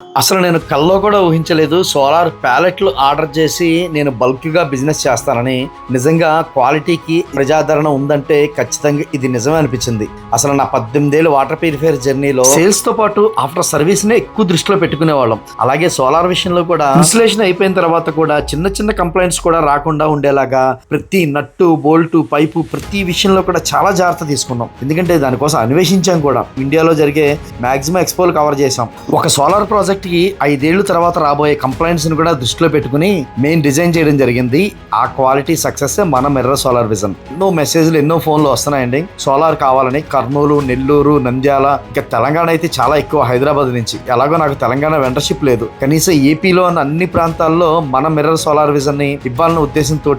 అసలు నేను కల్లో కూడా ఊహించలేదు సోలార్ ప్యాలెట్లు ఆర్డర్ చేసి నేను బల్క్గా బిజినెస్ చేస్తానని. నిజంగా క్వాలిటీకి ప్రజాదరణ ఉందంటే ఖచ్చితంగా ఇది నిజమే అనిపించింది. అసలు నా 18 ఏళ్ళ వాటర్ ప్యూరిఫైయర్ జర్నీలో సేల్స్ తో పాటు ఆఫ్టర్ సర్వీస్ నే ఎక్కువ దృష్టిలో పెట్టుకునే వాళ్ళం. అలాగే సోలార్ విషయంలో కూడా ఇన్స్టలేషన్ అయిపోయిన తర్వాత కూడా చిన్న చిన్న కంప్లైంట్స్ కూడా రాకుండా ఉండేలాగా ప్రతి నట్టు బోల్టు పైపు ప్రతి విషయంలో కూడా చాలా జాగ్రత్త తీసుకున్నాం. ఎందుకంటే దానికోసం అన్వేషించాం కూడా. ఇండియాలో జరిగే మాక్సిమం ఎక్స్పోలు కవర్ చేసాం. ఒక సోలార్ ప్రాజెక్ట్ కి 5 ఏళ్ల తర్వాత రాబోయే కంప్లైంట్స్ ని కూడా దృష్టిలో పెట్టుకుని మెయిన్ డిజైన్ చేయడం జరిగింది. ఆ క్వాలిటీ సక్సెస్ మన మిర్రర్ సోలార్ విజన్. ఎన్నో మెసేజ్లు ఎన్నో ఫోన్లు వస్తున్నాయండి సోలార్ కావాలని. కర్నూలు, నెల్లూరు, నంద్యాల, ఇంకా తెలంగాణ అయితే చాలా ఎక్కువ, హైదరాబాద్ నుంచి. ఎలాగో నాకు తెలంగాణ వెంటర్షిప్ లేదు, కనీసం ఏపీలో అన్ని ప్రాంతాల్లో మన మిర్రర్ సోలార్ విజన్ ని ఇవ్వాలన్న ఉద్దేశంతో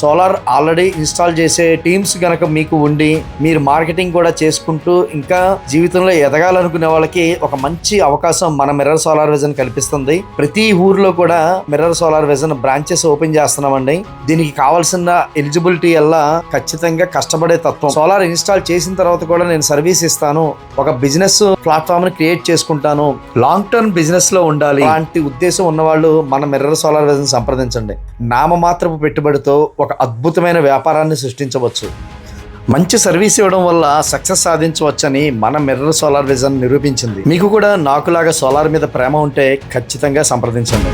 సోలార్ ఆల్రెడీ ఇన్స్టాల్ చేసే టీమ్స్ గనక మీకు ఉండి మీరు మార్కెటింగ్ కూడా చేసుకుంటూ ఇంకా జీవితంలో ఎదగాలనుకునే వాళ్ళకి ఒక మంచి అవకాశం మన మిర్రర్ సోలార్ విజన్ కల్పిస్తుంది. ప్రతి ఊర్లో కూడా mirror solar vision branches open చేస్తున్నామండి. దీనికి కావాల్సిన ఎలిజిబిలిటీ అలా ఖచ్చితంగా కష్టపడే తత్వం. సోలార్ ఇన్స్టాల్ చేసిన తర్వాత కూడా నేను సర్వీస్ ఇస్తాను, ఒక బిజినెస్ ప్లాట్ఫామ్ ని క్రియేట్ చేసుకుంటాను, లాంగ్ టర్మ్ బిజినెస్ లో ఉండాలి అలాంటి ఉద్దేశం ఉన్నవాళ్ళు మన మిర్రర్ సోలార్ విజన్ సంప్రదించండి. నామమాత్రపు పెట్టుబడితో ఒక అద్భుతమైన వ్యాపారాన్ని సృష్టించవచ్చు. మంచి సర్వీస్ ఇవ్వడం వల్ల సక్సెస్ సాధించవచ్చని మన మిర్రర్ సోలార్ విజన్ నిరూపించింది. మీకు కూడా నాకులాగా సోలార్ మీద ప్రేమ ఉంటే ఖచ్చితంగా సంప్రదించండి.